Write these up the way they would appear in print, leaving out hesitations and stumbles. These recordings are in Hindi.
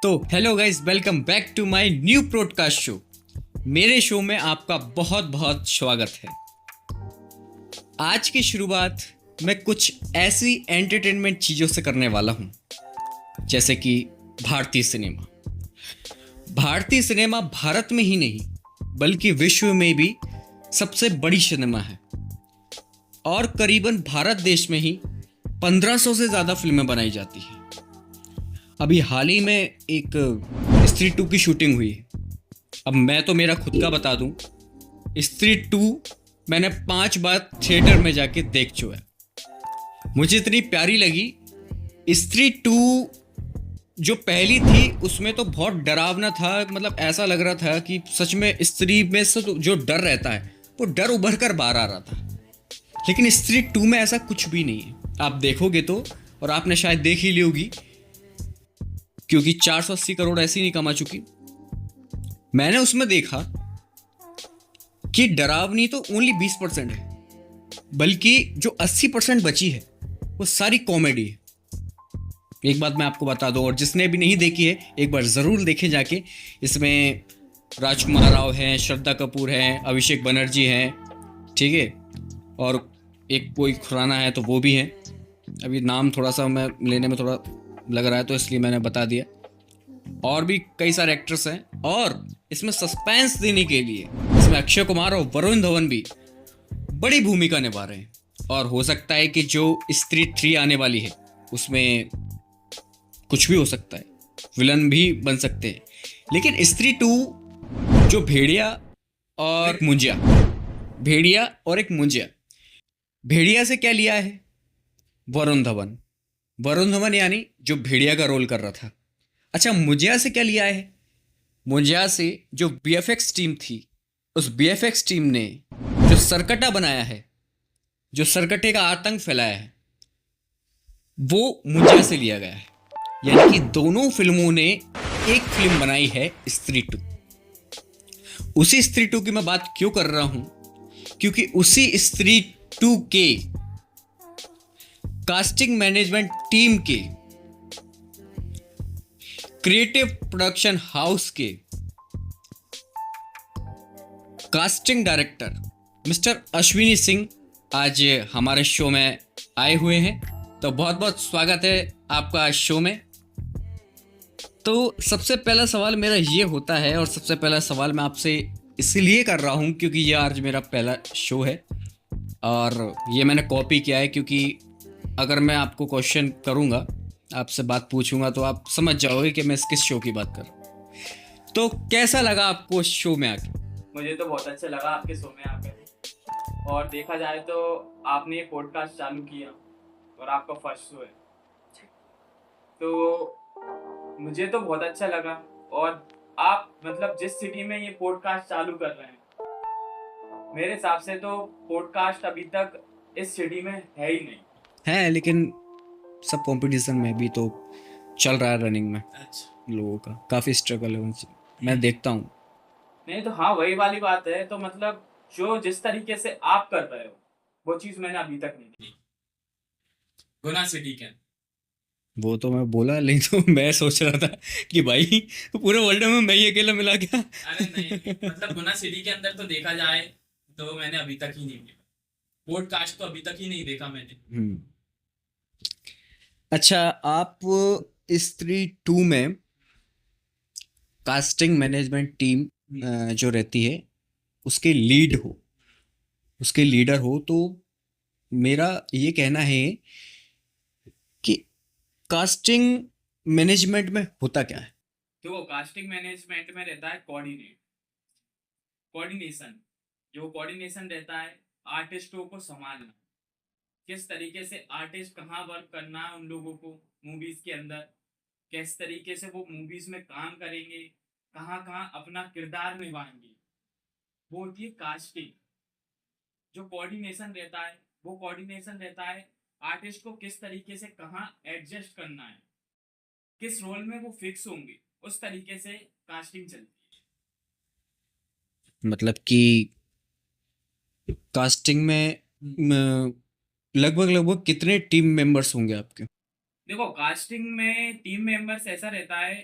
तो hello guys, welcome back to my new podcast show. मेरे शो में आपका बहुत बहुत स्वागत है। आज की शुरुआत मैं कुछ ऐसी एंटरटेनमेंट चीज़ों से करने वाला हूँ, जैसे कि भारतीय सिनेमा। भारतीय सिनेमा भारत में ही नहीं बल्कि विश्व में भी सबसे बड़ी सिनेमा है और करीबन भारत देश में ही 1500 से ज़्यादा फिल्में बनाई जाती हैं। अभी हाल ही में एक स्त्री 2 की शूटिंग हुई है। अब मैं तो मेरा खुद का बता दूं, स्त्री 2 मैंने 5 बार थिएटर में जाके देख चुका है। मुझे इतनी प्यारी लगी। स्त्री 2 जो पहली थी उसमें तो बहुत डरावना था, मतलब ऐसा लग रहा था कि सच में स्त्री में से तो जो डर रहता है वो डर उभर कर बाहर आ रहा था। लेकिन स्त्री 2 में ऐसा कुछ भी नहीं है। आप देखोगे तो, और आपने शायद देख ही ली होगी, क्योंकि 480 करोड़ ऐसे ही नहीं कमा चुकी। मैंने उसमें देखा कि डरावनी तो ओनली 20% है, बल्कि जो 80% बची है वो सारी कॉमेडी है। एक बात मैं आपको बता दूं, और जिसने भी नहीं देखी है एक बार ज़रूर देखें जाके। इसमें राजकुमार राव हैं, श्रद्धा कपूर हैं, अभिषेक बनर्जी हैं, ठीक है, और एक कोई खुराना है तो वो भी हैं। अभी नाम थोड़ा सा मैं लेने में थोड़ा लग रहा है तो इसलिए मैंने बता दिया। और भी कई सारे एक्टर्स हैं, और इसमें सस्पेंस देने के लिए इसमें अक्षय कुमार और वरुण धवन भी बड़ी भूमिका निभा रहे हैं। और हो सकता है कि जो स्त्री 3 आने वाली है उसमें कुछ भी हो सकता है, विलन भी बन सकते हैं। लेकिन स्त्री 2 जो भेड़िया और मुंजिया, भेड़िया और एक मुंजिया, भेड़िया से क्या लिया है? वरुण धवन। वरुण धवन यानी जो भेड़िया का रोल कर रहा था। अच्छा, मुंजिया से क्या लिया है? मुंजिया से जो बीएफएक्स टीम थी, उस बीएफएक्स टीम ने जो सरकटा बनाया है, जो सरकटे का आतंक फैलाया है, वो मुंजिया से लिया गया है। यानी कि दोनों फिल्मों ने एक फिल्म बनाई है, स्त्री 2। उसी स्त्री 2 की मैं बात क्यों कर रहा हूं? क्योंकि उसी स्त्री 2 के कास्टिंग मैनेजमेंट टीम के, क्रिएटिव प्रोडक्शन हाउस के casting director mister Ashwini Singh आज हमारे शो में आए हुए हैं। तो बहुत बहुत स्वागत है आपका शो में। तो सबसे पहला सवाल मेरा ये होता है, और सबसे पहला सवाल मैं आपसे इसलिए कर रहा हूँ क्योंकि ये आज मेरा पहला शो है और ये मैंने कॉपी किया है। क्योंकि अगर मैं आपको क्वेश्चन करूँगा, आपसे बात पूछूंगा, तो आप समझ जाओगे कि मैं किस शो की बात कर रहा हूँ। तो कैसा लगा आपको शो में आके? मुझे तो बहुत अच्छा लगा आपके शो में आकर। और देखा जाए तो आपने ये पॉडकास्ट चालू किया और आपका फर्स्ट शो है, तो मुझे तो बहुत अच्छा लगा। और आप मतलब जिस सिटी में ये पॉडकास्ट चालू कर रहे हैं, मेरे हिसाब से तो पॉडकास्ट अभी तक इस सिटी में है ही नहीं है, लेकिन सब कंपटीशन में भी तो चल रहा है, रनिंग में अच्छा लोगों का काफ़ी स्ट्रगल है उनसे, मैं देखता हूँ। नहीं तो हाँ, वही वाली बात है। तो मतलब जो जिस तरीके से आप कर रहे हो वो चीज मैंने अभी तक नहीं की गुना सिटी के। वो तो मैं बोला, लेकिन तो मैं सोच रहा था कि भाई पूरे वर्ल्ड में मैं ही अकेला मिला क्या? अरे नहीं, मतलब गुना सिटी के अंदर तो देखा जाए तो मैंने अभी तक ही नहीं देखा पॉडकास्ट, तो अभी तक ही नहीं देखा मैंने। अच्छा, आप स्त्री 2 में कास्टिंग मैनेजमेंट टीम जो रहती है उसके लीड हो, उसके लीडर हो, तो मेरा ये कहना है कि कास्टिंग मैनेजमेंट में होता क्या है? तो कास्टिंग मैनेजमेंट में रहता है कोऑर्डिनेशन। जो कोऑर्डिनेशन रहता है आर्टिस्टों को संभालना, किस तरीके से आर्टिस्ट कहाँ वर्क करना है उन लोगों को मूवीज के अंदर, किस तरीके से वो मूवीज में काम करेंगे, कहाँ कहाँ अपना किरदार निभाएंगे, वो होती है कास्टिंग। जो कोऑर्डिनेशन रहता है वो कोऑर्डिनेशन रहता है आर्टिस्ट को किस तरीके से कहाँ एडजस्ट करना है, किस रोल में वो फिक्स होंगे, उस तरीके से कास्टिंग चलती मतलब कि कास्टिंग में लगभग लगभग कितने टीम मेंबर्स होंगे आपके? है। देखो, कास्टिंग में टीम मेंबर्स ऐसा रहता है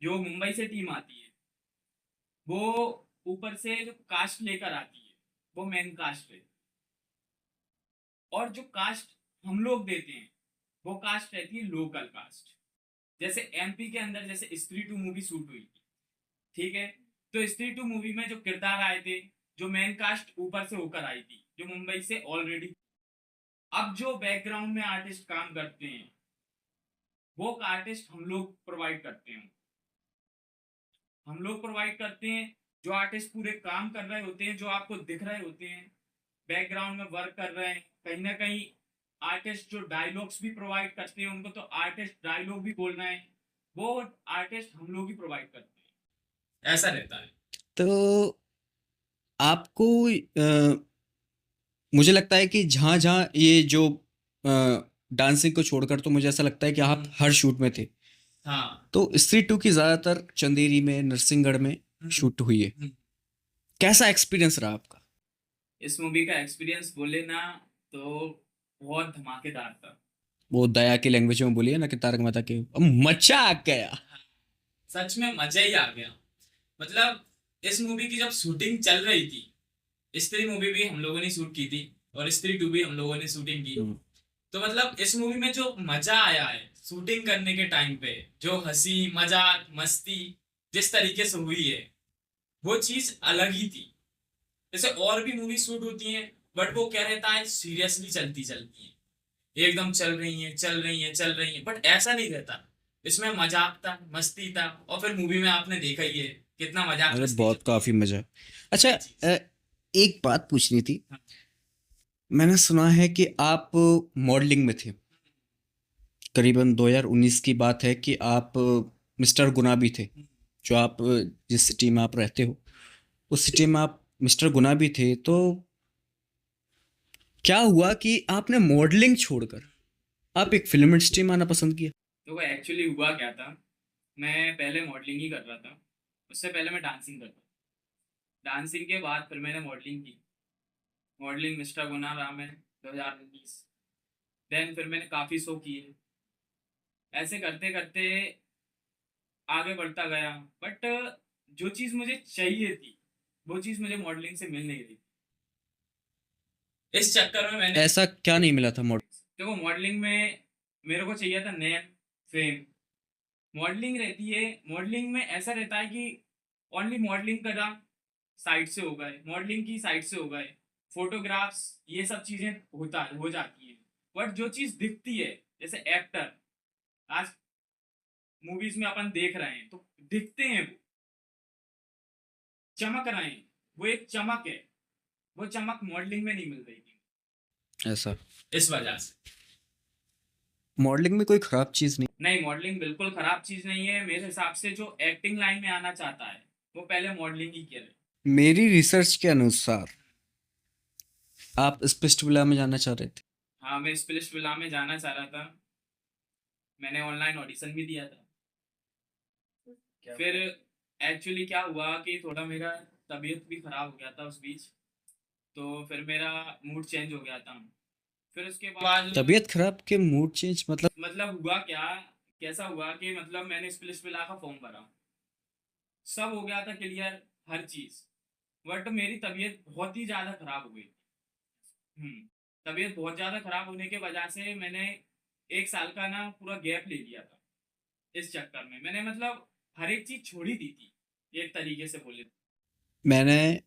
जो मुंबई से टीम आती है वो ऊपर से जो कास्ट लेकर आती है वो मेन कास्ट है, और जो कास्ट हम लोग देते हैं वो कास्ट रहती है लोकल कास्ट। जैसे एमपी के अंदर जैसे स्त्री टू मूवी शूट हुई थी, ठीक है, तो स्त्री टू मूवी में जो किरदार आए थे, जो मेन कास्ट ऊपर से होकर आई थी जो मुंबई से ऑलरेडी, अब जो बैकग्राउंड में आर्टिस्ट काम करते हैं वो आर्टिस्ट हम लोग प्रोवाइड करते हैं। हम लोग प्रोवाइड करते हैं, जो आर्टिस्ट पूरे काम कर रहे होते हैं, जो आपको दिख रहे होते हैं बैकग्राउंड में वर्क कर रहे हैं, कहीं ना कहीं आर्टिस्ट जो डायलॉग्स भी प्रोवाइड करते हैं, उनको तो आर्टिस्ट डायलॉग भी बोल रहे हैं, वो आर्टिस्ट हम लोग ही प्रोवाइड करते हैं, ऐसा रहता है। तो आपको मुझे लगता है कि जहाँ-जहाँ ये जो डांसिंग को छोड़कर तो मुझे ऐसा लगता है कि आप हर शूट में थे। हाँ। तो स्त्री 2 की ज़्यादातर चंदेरी में, नरसिंहगढ़ में शूट हुई है। कैसा एक्सपीरियंस रहा आपका? इस मूवी का एक्सपीरियंस बोले ना तो बहुत धमाकेदार था। वो दया की लैंग्वेज में बोलिए ना कि तारक मेहता के मजा आ गया। सच में मजा ही आ गया। मतलब इस मूवी की जब शूटिंग चल रही थी, स्त्री मूवी भी हम लोगों ने शूट की थी और स्त्री टू भी हम लोगों ने शूटिंग की, तो मतलब इस मूवी में जो मजा आया है शूटिंग करने के टाइम पे, जो हंसी मजाक मस्ती जिस तरीके से हुई है वो चीज अलग ही थी। जैसे और भी मूवी शूट होती हैं बट वो क्या रहता है, सीरियसली चलती चलती है, एकदम चल रही है चल रही है चल रही है, बट ऐसा नहीं रहता। इसमें मजाक था मस्ती था, और फिर मूवी में आपने देखा ही है कितना मजाक अरे मस्ती बहुत चलती काफी मजा। अच्छा, है चीज। एक बात पूछनी थी। हाँ। मैंने सुना है कि आप मॉडलिंग में थे। करीबन 2019 की बात है कि आप मिस्टर गुनाबी थे। जो आप जिस सिटी में आप रहते हो उस सिटी में आप मिस्टर गुनाबी थे। तो क्या हुआ कि आपने मॉडलिंग छोड़कर आप एक फिल्म इंडस्ट्री में आना पसंद किया? तो वो एक्चुअली हुआ क्या था, मैं पहले मॉडलिंग ही कर रहा था, उससे पहले मैं डांसिंग करता था। डांसिंग के बाद फिर मैंने मॉडलिंग की, मॉडलिंग मिस्टर गुना रहा मैं 2019। देन फिर मैंने काफ़ी शो किए, ऐसे करते करते आगे बढ़ता गया। बट जो चीज़ मुझे चाहिए थी वो चीज़ मुझे मॉडलिंग से मिल नहीं रही थी। इस चक्कर में मैंने, ऐसा क्या नहीं मिला था मॉडल? देखो मॉडलिंग में मेरे को चाहिए था नेम फेम। मॉडलिंग रहती है, मॉडलिंग में ऐसा रहता है कि ओनली मॉडलिंग करा साइड से हो गए, मॉडलिंग की साइड से हो गए, फोटोग्राफ्स ये सब चीजें होता हो जाती है। बट जो चीज दिखती है, जैसे एक्टर आज मूवीज में अपन देख रहे हैं तो दिखते हैं वो चमक रहे हैं, वो एक चमक है, वो चमक मॉडलिंग में नहीं मिल रही थी। ऐसा इस वजह से मॉडलिंग में कोई खराब चीज़ नहीं। नहीं, मॉडलिंग बिल्कुल खराब चीज नहीं है मेरे हिसाब से। जो एक्टिंग लाइन में आना चाहता है वो पहले मॉडलिंग ही करे। मेरी रिसर्च के अनुसार आप स्पष्ट विला में जाना चाह रहे थे। हाँ, मैं स्प्लिश विला में जाना चाह रहा था, मैंने ऑनलाइन ऑडिशन भी दिया था। फिर एक्चुअली क्या हुआ कि थोड़ा मेरा तबीयत भी खराब हो गया था उस बीच, तो फिर मेरा मूड चेंज हो गया था। फिर उसके बाद तबीयत खराब के मूड चेंज मतलब? मतलब हुआ क्या, कैसा हुआ कि मतलब मैंने स्प्लिश विला का फॉर्म भरा, सब हो गया था क्लियर हर चीज, बट मेरी तबीयत बहुत ही ज़्यादा खराब हो गई। हम्म, तबीयत बहुत ज़्यादा खराब होने के वजह से मैंने 1 साल का ना पूरा गैप ले लिया था। इस चक्कर में मैंने मतलब हर एक चीज़ छोड़ ही दी थी, एक तरीके से बोले तो। मैंने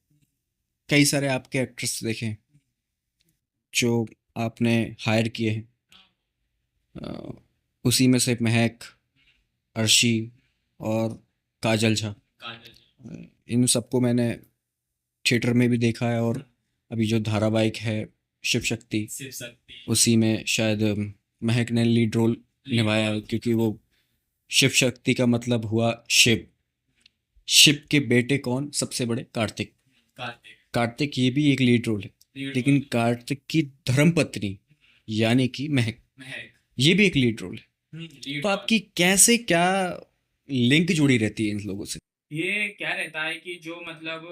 कई सारे आपके एक्ट्रेस देखे हैं जो आपने हायर किए हैं। अ, उसी में से महक, अर्शी और काजल झा। इन सबको मैंने थिएटर में भी देखा है, और अभी जो धारावाहिक है शिव शक्ति, शिव शक्ति, उसी में शायद महक ने लीड रोल निभाया है, क्योंकि वो शिव शक्ति का मतलब हुआ शिव। शिव के बेटे कौन सबसे बड़े? कार्तिक। कार्तिक, कार्तिक ये भी एक लीड रोल है। लीड लेकिन रोल, कार्तिक की धर्मपत्नी यानी कि महक, महक, ये भी एक लीड रोल है। लीड तो रोल। आपकी कैसे क्या लिंक जुड़ी रहती है इन लोगों से? ये क्या रहता है कि जो मतलब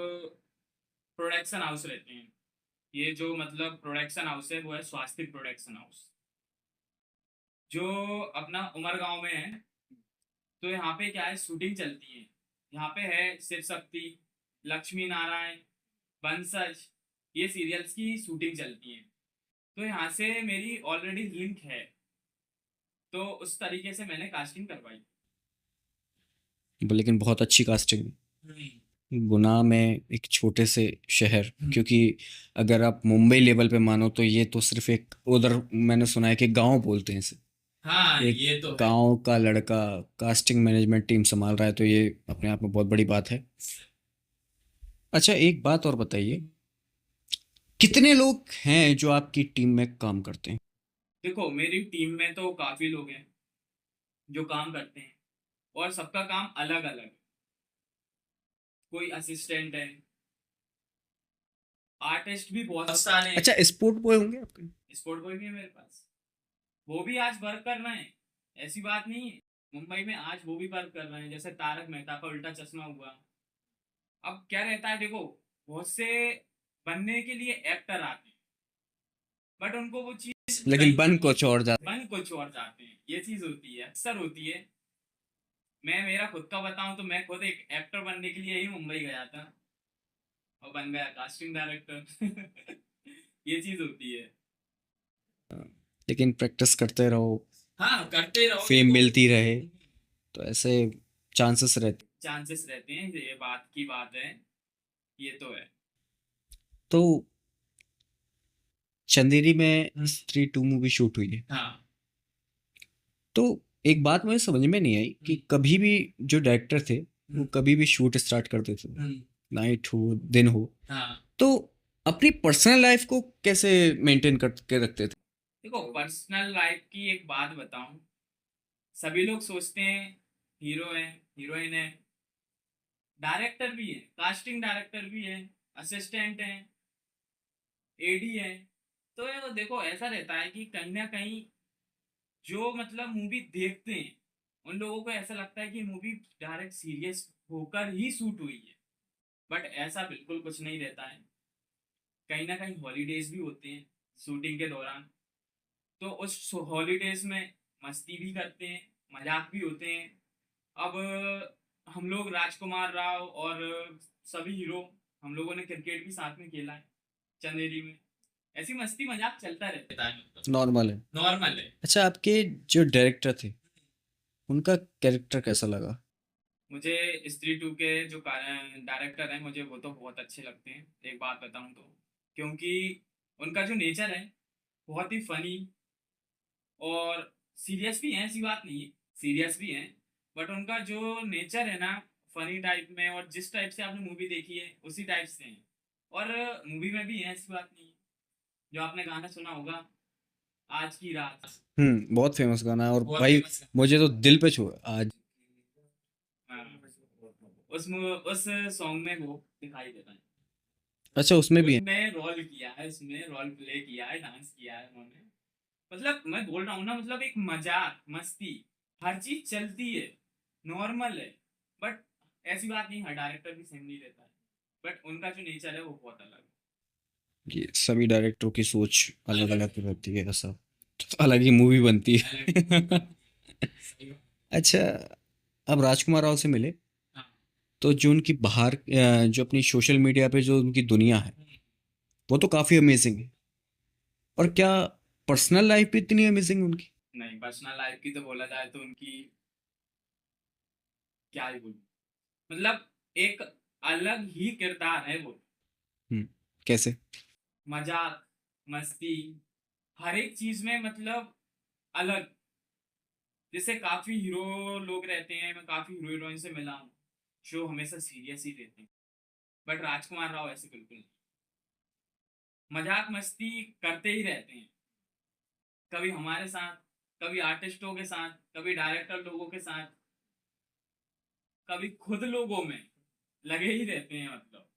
प्रोडक्शन हाउस रहते हैं, ये जो मतलब प्रोडक्शन हाउस है वो है स्वास्तिक प्रोडक्शन हाउस, जो अपना उमर गांव में है। तो यहाँ पे क्या है, शूटिंग चलती है। यहाँ पे है शिव शक्ति, लक्ष्मी नारायण, बंसज, ये सीरियल्स की शूटिंग चलती है। तो यहाँ से मेरी ऑलरेडी लिंक है, तो उस तरीके से मैंने कास्टिंग करवाई। लेकिन बहुत अच्छी कास्टिंग है। हम्म। गुना में एक छोटे से शहर, क्योंकि अगर आप मुंबई लेवल पे मानो तो ये तो सिर्फ एक, उधर मैंने सुना है कि गांव बोलते हैं इसे। हाँ, एक ये तो है। गांव का लड़का कास्टिंग मैनेजमेंट टीम संभाल रहा है, तो ये अपने आप में बहुत बड़ी बात है। अच्छा, एक बात और बताइए, कितने लोग हैं जो आपकी टीम में काम करते हैं? देखो, मेरी टीम में तो काफी लोग हैं जो काम करते हैं, और सबका काम अलग अलग है। कोई असिस्टेंट है, आर्टिस्ट भी बहुत सारे हैं। अच्छा, स्पोर्ट बॉय होंगे आपके? स्पोर्ट बॉय भी है मेरे पास, वो भी आज वर्क कर रहे हैं, ऐसी बात नहीं है। मुंबई में आज वो भी वर्क कर रहे हैं, जैसे तारक मेहता का उल्टा चश्मा हुआ। अब क्या रहता है, देखो, बहुत से बनने के लिए एक्टर आते हैं, बट उनको वो चीज लेकिन बन कुछ और जाता बन कुछ और जाते हैं। ये चीज होती है, अक्सर होती है। मैं मेरा खुद का बताऊं तो मैं खुद एक एक्टर बनने के लिए ही मुंबई गया था, और बन गया कास्टिंग डायरेक्टर। ये चीज होती है। है। लेकिन प्रैक्टिस करते रहो, हाँ, करते रहो, फेम मिलती रहे, तो ऐसे चांसेस रहते। चांसेस रहते हैं, ये बात की बात है, ये तो है। तो चंदेरी में स्त्री 2 मूवी शूट हुई है। हाँ। तो एक बात मुझे समझ में नहीं आई कि कभी भी जो डायरेक्टर थे वो कभी भी शूट स्टार्ट करते थे, नाइट हो दिन हो, हाँ। तो अपनी पर्सनल लाइफ को कैसे मेंटेन करके रखते थे? देखो, पर्सनल लाइफ की एक बात बताऊं, सभी लोग सोचते हैं हीरो है, हीरोइन है, डायरेक्टर भी है, कास्टिंग डायरेक्टर भी है, असिस्टेंट है, एडी है। तो ये देखो, ऐसा रहता है कि कहीं ना कहीं जो मतलब मूवी देखते हैं, उन लोगों को ऐसा लगता है कि मूवी डायरेक्ट सीरियस होकर ही शूट हुई है, बट ऐसा बिल्कुल कुछ नहीं रहता है। कहीं ना कहीं हॉलीडेज भी होते हैं शूटिंग के दौरान, तो उस हॉलीडेज में मस्ती भी करते हैं, मजाक भी होते हैं। अब हम लोग राजकुमार राव और सभी हीरो, हम लोगों ने क्रिकेट भी साथ में खेला है चंदेरी में। ऐसी मस्ती मजाक चलता रहता है, मतलब नॉर्मल है। नॉर्मल है। अच्छा, आपके जो डायरेक्टर थे उनका कैरेक्टर कैसा लगा? मुझे स्त्री 2 के जो डायरेक्टर हैं, मुझे वो तो बहुत अच्छे लगते हैं, एक बात बताऊं तो। क्योंकि उनका जो नेचर है बहुत ही फनी, और सीरियस भी है, ऐसी बात नहीं है, सीरियस भी है, बट उनका जो नेचर है ना, फनी टाइप में, और जिस टाइप से आपने मूवी देखी है उसी टाइप से है। और मूवी में भी है, ऐसी बात नहीं है। जो आपने गाना सुना होगा, आज की रात, बहुत फेमस गाना है, और बहुत भाई फेमस। मुझे तो दिल पे छू आज। हाँ, उस सॉन्ग में वो दिखाई देता है। अच्छा, उसमें भी है। उसमें रोल किया है, उसमें रोल प्ले किया है, डांस किया है उन्होंने। मतलब मैं बोल रहा हूँ ना, मतलब एक मजाक मस्ती, हर चीज चलती है, नॉर्मल है। बट ऐसी बात नहीं, हर डायरेक्टर भी सेम नहीं रहता है, बट उनका जो नेचर है वो बहुत अलग ये सभी डायरेक्टरों की सोच अलग अलग रहती है, ऐसा अलग ही मूवी बनती है। है। अच्छा, अब राजकुमार राव से मिले, हाँ। तो जो उनकी बाहर जो अपनी सोशल मीडिया पे जो उनकी दुनिया है वो तो काफ़ी अमेजिंग है, और क्या पर्सनल लाइफ भी इतनी अमेजिंग उनकी? नहीं, पर्सनल लाइफ की तो बोला जाए तो उनकी क्या ही बोलूं, मतलब एक अलग ही किरदार है वो। हम्म, कैसे? मजाक मस्ती, हर एक चीज में मतलब अलग। जैसे काफी हीरो लोग रहते हैं, मैं काफी हीरो हीरोइन से मिला हूँ जो हमेशा सीरियस ही रहते हैं, बट राजकुमार राव ऐसे बिल्कुल नहीं, मजाक मस्ती करते ही रहते हैं। कभी हमारे साथ, कभी आर्टिस्टों के साथ, कभी डायरेक्टर लोगों के साथ, कभी खुद लोगों में लगे ही रहते हैं, मतलब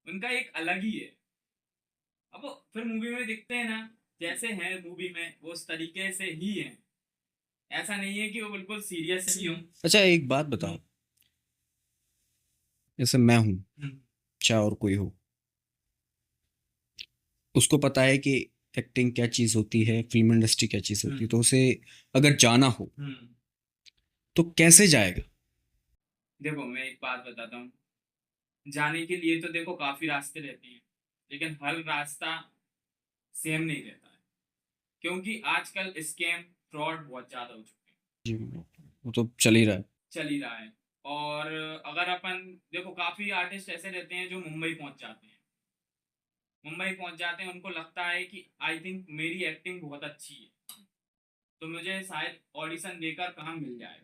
उनका एक अलग ही है। अब वो फिर मूवी में दिखते हैं ना, जैसे हैं मूवी में वो उस तरीके से ही हैं। ऐसा नहीं है कि वो बिल्कुल सीरियस ही हूँ। अच्छा, एक बात बताओ, जैसे मैं हूँ, हम्म। चाहे और कोई हो, उसको पता है कि एक्टिंग क्या चीज़ होती है, फिल्म इंडस्ट्री क्या चीज़ होती है, तो उसे अगर जाना हो हम्म। तो कैसे जाएगा? देखो मैं एक बात बताता हूँ, जाने के लिए तो देखो काफी रास्ते रहते हैं, लेकिन हर रास्ता सेम नहीं रहता है, क्योंकि आजकल स्कैम फ्रॉड बहुत ज्यादा हो चुके हैं, जी, वो तो चल ही रहा है। चल ही रहा है। और अगर अपन देखो, काफी आर्टिस्ट ऐसे रहते हैं जो मुंबई पहुंच जाते हैं, मुंबई पहुंच जाते हैं, उनको लगता है कि आई थिंक मेरी एक्टिंग बहुत अच्छी है, तो मुझे शायद ऑडिशन देकर काम मिल जाएगा।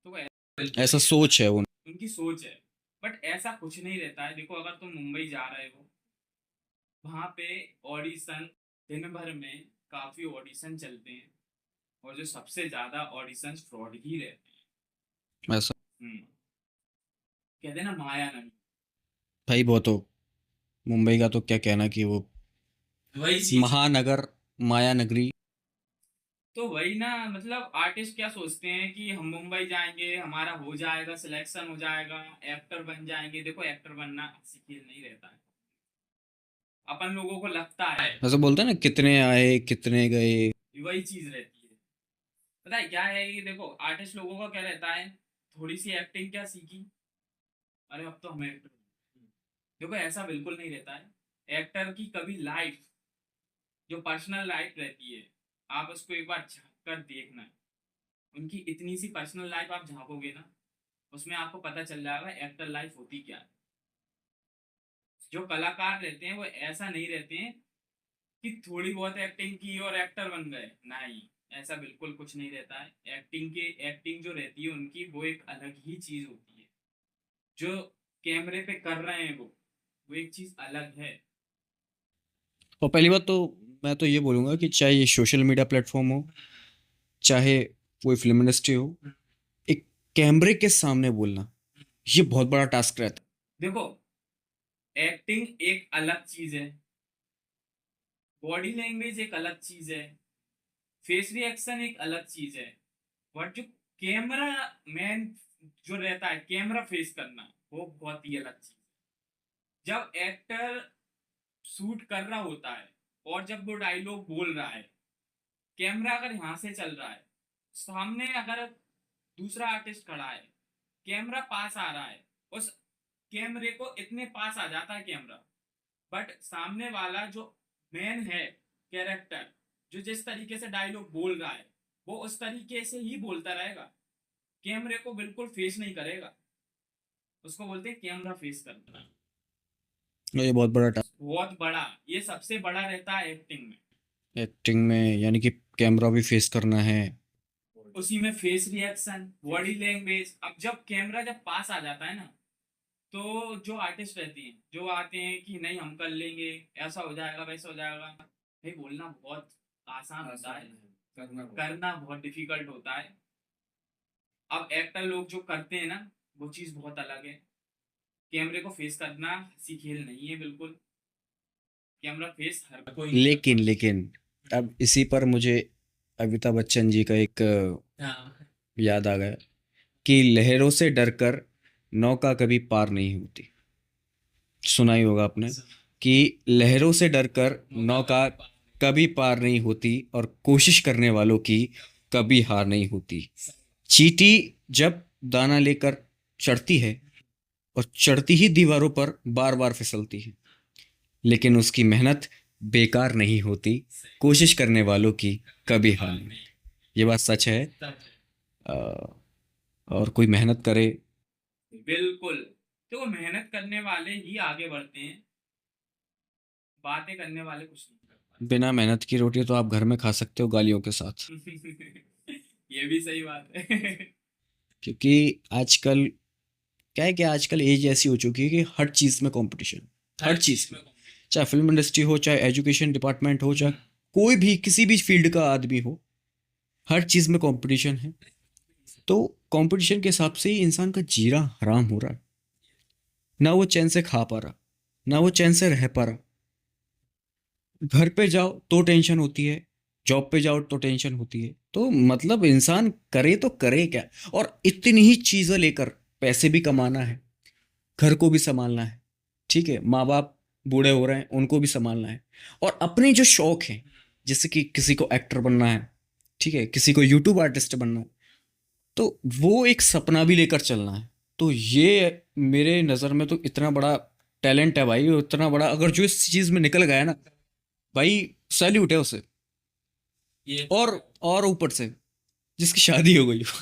तो वो बिल्कुल ऐसा नहीं रहता सोच है, है वो। उनकी सोच है। बट ऐसा कुछ नहीं रहता है। देखो अगर तुम मुंबई जा रहे हो, वहां पे ऑडिशन दिन भर में काफी ऑडिशन चलते हैं, और जो सबसे ज्यादा ऑडिशन फ्रॉड ही रहते ऐसा हैं। कहते हैं ना माया नगरी, भाई, बहुत तो मुंबई का तो क्या कहना कि वो वही चीज। महानगर, माया नगरी। तो वही ना, मतलब आर्टिस्ट क्या सोचते हैं कि हम मुंबई जाएंगे, हमारा हो जाएगा, सिलेक्शन हो जाएगा, एक्टर बन जाएंगे। देखो एक्टर बनना खेल नहीं रहता है, अपन लोगों को लगता है। ऐसा बोलते हैं ना, कितने आए कितने गए। वही चीज रहती है। पता है क्या है ये, देखो आर्टिस्ट लोगों का क्या रहता है, थोड़ी सी एक्टिंग क्या सीखी, अरे अब तो हमें एक्टर। देखो ऐसा बिल्कुल नहीं रहता है। एक्टर की कभी लाइफ, जो पर्सनल लाइफ रहती है, आप उसको एक बार झांक कर देखना। उनकी इतनी सी पर्सनल लाइफ आप झांकोगे ना, उसमें आपको पता चल जाएगा एक्टर लाइफ होती क्या है। जो कलाकार रहते हैं वो ऐसा नहीं रहते हैं कि थोड़ी बहुत एक्टिंग की और एक्टर बन गए, नहीं। ऐसा बिल्कुल कुछ नहीं रहता है। एक्टिंग जो रहती है उनकी, वो एक अलग ही चीज होती है। जो कैमरे पे कर रहे हैं वो एक चीज अलग है। और पहली बात तो मैं तो ये बोलूँगा कि चाहे ये सोशल मीडिया प्लेटफॉर्म हो, चाहे कोई फिल्म इंडस्ट्री हो, एक कैमरे के सामने बोलना ये बहुत बड़ा टास्क रहता देखो एक्टिंग एक अलग चीज है, बॉडी लैंग्वेज एक अलग चीज है, फेस रिएक्शन एक अलग चीज है। बट जो कैमरा मैन जो रहता है, कैमरा फेस करना, वो बहुत ही अलग चीज है। जब एक्टर शूट कर रहा होता है और जब वो डायलॉग बोल रहा है, कैमरा अगर यहाँ से चल रहा है, सामने अगर दूसरा आर्टिस्ट खड़ा है, कैमरा पास आ रहा है, उस कैमरे को इतने पास आ जाता है कैमरा, बट सामने वाला जो मैन है, कैरेक्टर, जो जिस तरीके से डायलॉग बोल रहा है, वो उस तरीके से ही बोलता रहेगा, कैमरे को बिल्कुल फेस नहीं करेगा। उसको बोलते हैं कैमरा फेस करना। है। ये बहुत बड़ा टास्क बहुत बड़ा, ये सबसे बड़ा रहता है एक्टिंग में। एक्टिंग में, यानी कि कैमरा भी फेस करना है। उसी में फेस रिएक्शन, बॉडी लैंग्वेज। अब जब कैमरा जब पास आ जाता है ना, तो जो आर्टिस्ट रहती हैं, जो आते हैं कि नहीं हम कर लेंगे, ऐसा हो जाएगा, वैसा हो जाएगा, भाई बोलना बहुत आसान होता है, करना बहुत डिफिकल्ट होता है। अब एक्टर लोग जो करते हैं ना, वो चीज बहुत अलग है। कैमरे को फेस करना हंसी खेल नहीं है बिल्कुल। कैमरा फेस हर कोई नहीं लेकिन करता। लेकिन अब इसी पर मुझे अमिताभ बच्चन जी का एक हाँ। याद आ गया कि लहरों से डरकर नौका कभी पार नहीं होती। सुना ही होगा आपने कि लहरों से डरकर नौका कभी पार नहीं होती और कोशिश करने वालों की कभी हार नहीं होती। चींटी जब दाना लेकर चढ़ती है और चढ़ती ही दीवारों पर बार बार फिसलती है, लेकिन उसकी मेहनत बेकार नहीं होती, कोशिश करने वालों की कभी हार नहीं। ये बात सच है। अ, और कोई मेहनत करे। बिल्कुल। तो वो मेहनत करने वाले ही आगे बढ़ते हैं, बातें करने वाले कुछ नहीं कर बिना मेहनत की रोटी तो आप घर में खा सकते हो गालियों के साथ। पाते। ये भी सही बात है। क्योंकि आजकल क्या है कि आजकल एज ऐसी हो चुकी है कि हर चीज़ में कंपटीशन, हर चीज़ में। चाहे फिल्म इंडस्ट्री हो, चाहे एजुकेशन डिपार्टमेंट हो, चाहे कोई भी किसी भी फील्ड का आदमी हो, हर चीज़ में कंपटीशन है। तो कंपटीशन के हिसाब से ही इंसान का जीना हराम हो रहा है। ना वो चैन से खा पा रहा, ना वो चैन से रह पा रहा। घर पे जाओ तो टेंशन होती है, जॉब पे जाओ तो टेंशन होती है। तो मतलब इंसान करे तो करे क्या? और इतनी ही चीज़ें लेकर पैसे भी कमाना है, घर को भी संभालना है, ठीक है, माँ बाप बूढ़े हो रहे हैं उनको भी संभालना है, और अपने जो शौक हैं, जैसे कि किसी को एक्टर बनना है, ठीक है, किसी को यूट्यूब आर्टिस्ट बनना है, तो वो एक सपना भी लेकर चलना है। तो ये मेरे नज़र में तो इतना बड़ा टैलेंट है भाई, और इतना बड़ा अगर जो इस चीज़ में निकल गया ना भाई, सैल्यूट है उसे। ये और ऊपर से जिसकी शादी हो गई हो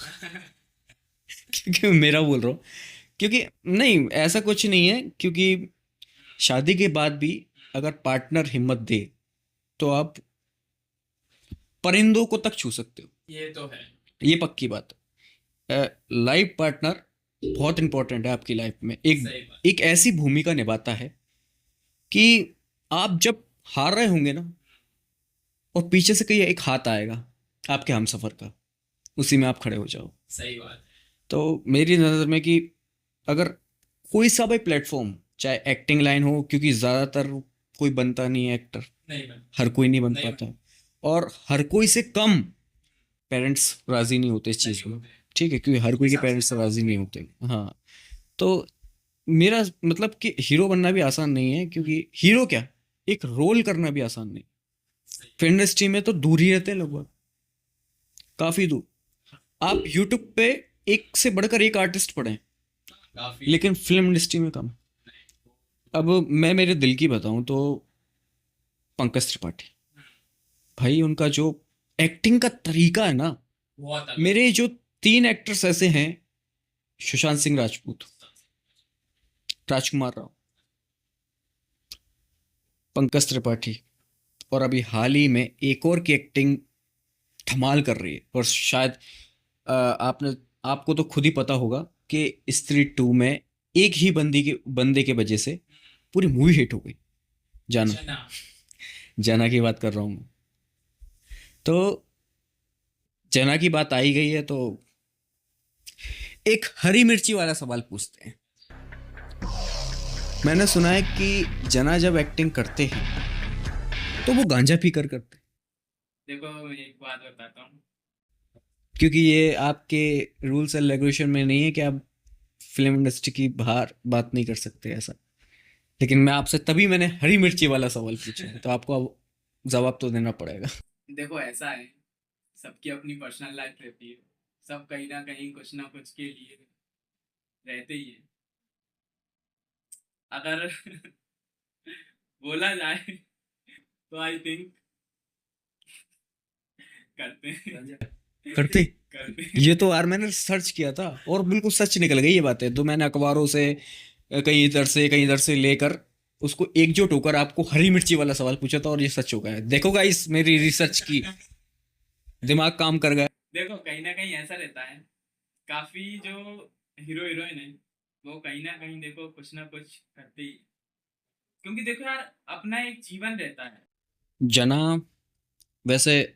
क्योंकि मेरा बोल रहा हूँ, क्योंकि नहीं ऐसा कुछ नहीं है, क्योंकि शादी के बाद भी अगर पार्टनर हिम्मत दे तो आप परिंदों को तक छू सकते हो। ये तो है। ये पक्की बात है। लाइफ पार्टनर बहुत इंपॉर्टेंट है आपकी लाइफ में। सही बात। एक ऐसी भूमिका निभाता है कि आप जब हार रहे होंगे ना, और पीछे से कहीं एक हाथ आएगा आपके हमसफर का, उसी में आप खड़े हो जाओ। सही बात। तो मेरी नज़र में कि अगर कोई सा भी प्लेटफॉर्म, चाहे एक्टिंग लाइन हो, क्योंकि ज़्यादातर कोई बनता नहीं है एक्टर, नहीं बन हर कोई नहीं बन नहीं पाता, और हर कोई से कम पेरेंट्स राज़ी नहीं होते इस चीज़ नहीं में। होते। ठीक है, क्योंकि हर कोई के सबसे पेरेंट्स कम राज़ी होते। नहीं होते। हाँ, तो मेरा मतलब कि हीरो बनना भी आसान नहीं है, क्योंकि हीरो क्या, एक रोल करना भी आसान नहीं। सही। फिल्म इंडस्ट्री में तो दूर ही रहते हैं लगभग, काफ़ी दूर। आप यूट्यूब पे एक से बढ़कर एक आर्टिस्ट पढ़ें, काफी। लेकिन फिल्म इंडस्ट्री में कम। अब मैं मेरे दिल की बताऊं तो पंकज त्रिपाठी भाई, उनका जो एक्टिंग का तरीका है ना, बहुत अलग। मेरे जो 3 एक्टर्स ऐसे हैं, सुशांत सिंह राजपूत, राजकुमार राव, पंकज त्रिपाठी, और अभी हाल ही में एक और की एक्टिंग धमाल कर रही है। और शायद आपने आपको तो खुद ही पता होगा कि स्त्री 2 में एक ही बंदे के वजह से पूरी मूवी हिट हो गई। जाना, चना। जाना की बात कर रहा हूँ मैं। तो जना की बात आई गई है, तो एक हरी मिर्ची वाला सवाल पूछते हैं। मैंने सुना है कि जना जब एक्टिंग करते हैं तो वो गांजा पीकर करते हैं, देखो मैं एक बात बताता हूँ। क्योंकि ये आपके रूल्स एंड रेगुलेशन में नहीं है कि आप फिल्म इंडस्ट्री की बाहर बात नहीं कर सकते ऐसा। लेकिन मैं आपसे तभी मैंने हरी मिर्ची वाला सवाल पूछा है, तो आपको अब जवाब तो देना पड़ेगा। देखो ऐसा है, सबकी अपनी पर्सनल लाइफ रहती है। सब कहीं ना कुछ के लिए रहते ही है। अगर बोला जाए तो आई थिंक करते हैं। करते, करते ये हैं। तो यार मैंने सर्च किया था और बिल्कुल सच निकल गई ये बातें। तो मैंने अखबारों से कहीं इधर से लेकर उसको एकजुट होकर आपको हरी मिर्ची वाला सवाल पूछा था, और ये सच हो गया है। देखो गाइस, मेरी रिसर्च की दिमाग काम कर गया। देखो कहीं ना कहीं ऐसा रहता है, काफी जो हीरो हीरोइन है वो कहीं ना कहीं देखो कुछ ना कुछ करते ही। क्योंकि देखो यार, अपना एक जीवन रहता है। जना, वैसे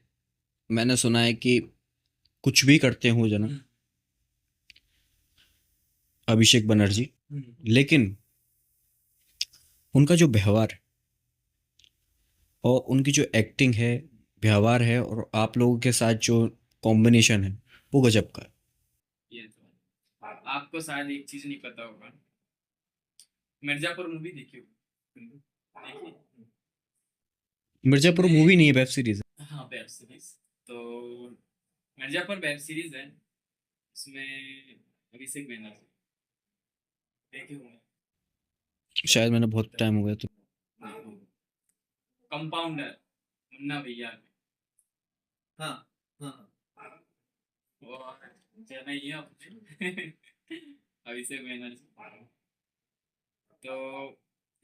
मैंने सुना है कि कुछ भी करते हो जना, हम्म। अभिषेक बनर्जी, लेकिन उनका जो व्यवहार है और उनकी जो एक्टिंग है, व्यवहार है, और आप लोगों के साथ जो कॉम्बिनेशन है, वो गजब का है। ये तो आपको शायद एक चीज नहीं पता होगा, मिर्जापुर मूवी देखी होगी। देखी। मिर्जापुर उसमें मूवी नहीं है, वेब सीरीज है। हाँ वेब सीरीज। तो मिर्जापुर वेब सीरीज है। उसमें अभिषेक बनर्जी देखे होंगे। शायद मैंने बहुत टाइम हो गया तो। कंपाउंडर मुन्ना भैया। हाँ हाँ। वो जना ही है अपने। अभिषेक बनर्जी। तो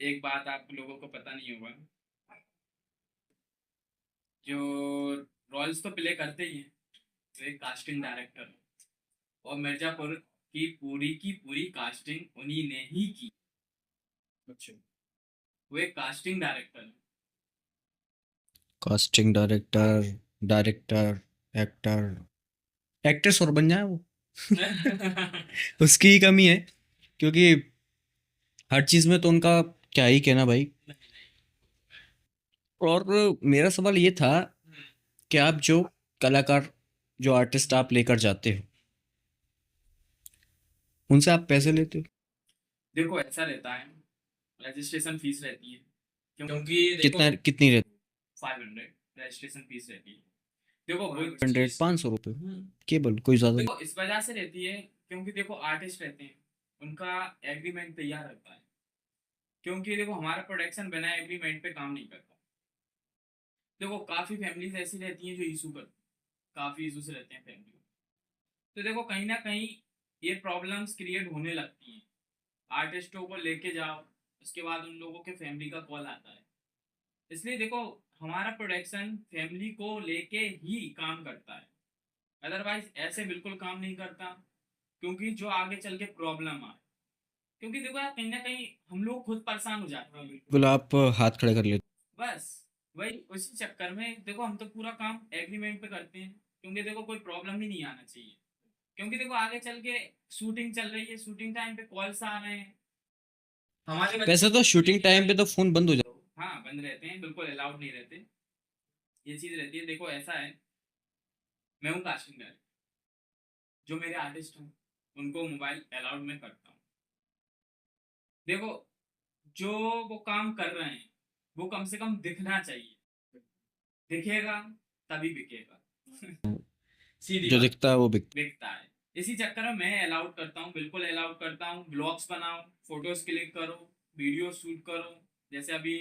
एक बात आप लोगों को पता नहीं होगा, जो रोल्स तो प्ले करते ही हैं, तो एक कास्टिंग डायरेक्टर, और मिर्जापुर की पूरी कास्टिंग उन्हीं ने ही की। अच्छा। वो एक casting director casting director, director, actor, actress और बन जाए वो, है। उसकी ही कमी है, क्योंकि हर चीज में तो उनका क्या ही कहना भाई। और मेरा सवाल ये था कि आप जो कलाकार, जो आर्टिस्ट आप लेकर जाते हो, उनसे आप पैसे लेते हो? देखो ऐसा रहता है, रजिस्ट्रेशन फीस रहती है। क्योंकि देखो कितना, कितनी रहती? 500 रजिस्ट्रेशन फीस रहती है। देखो वो 500 रुपये केबल, कोई ज़्यादा नहीं। देखो इस वजह से रहती है क्योंकि देखो आर्टिस्ट रहते हैं, उनका एग्रीमेंट तैयार रहता है, क्योंकि देखो हमारा प्रोडक्शन बिना एग्रीमेंट पे काम नहीं करता। देखो काफी फैमिलीज ऐसी रहती हैं जो इशू करती हैं, काफी इशूज रहते हैं फैमिली में। तो देखो कहीं ना कहीं ये प्रॉब्लम्स क्रिएट होने लगती हैं। आर्टिस्टों को लेके जाओ, उसके बाद उन लोगों के फैमिली का कॉल आता है। इसलिए देखो हमारा प्रोडक्शन फैमिली को लेके ही काम करता है, अदरवाइज ऐसे बिल्कुल काम नहीं करता, क्योंकि जो आगे चल के प्रॉब्लम आए। क्योंकि देखो यार कहीं ना कहीं हम लोग खुद परेशान हो जाते हैं। बिल्कुल, आप हाथ खड़े कर लेते। बस वही उसी चक्कर में देखो हम तो पूरा काम एग्रीमेंट पे करते हैं, क्योंकि देखो कोई प्रॉब्लम ही नहीं आना चाहिए। क्योंकि देखो आगे चल के शूटिंग चल रही है, शूटिंग टाइम पे कॉल्स आ रहे हैं हमारे वैसे तो शूटिंग टाइम पे तो फ़ोन बंद हो जाता हाँ बंद रहते हैं, बिल्कुल अलाउड नहीं रहते। ये चीज रहती है। देखो ऐसा है, मैं हूँ कास्टिंग डायरेक्टर, जो मेरे आर्टिस्ट हैं उनको मोबाइल अलाउड में करता हूँ। देखो जो वो काम कर रहे हैं वो कम से कम दिखना चाहिए, दिखेगा तभी बिकेगा। है। सीधी जो बात, दिखता है वो बिकता बिकता है। इसी चक्कर में मैं अलाउड करता हूँ, बिल्कुल अलाउड करता हूँ। ब्लॉग्स बनाओ, फोटोज क्लिक करो, वीडियो शूट करो। जैसे अभी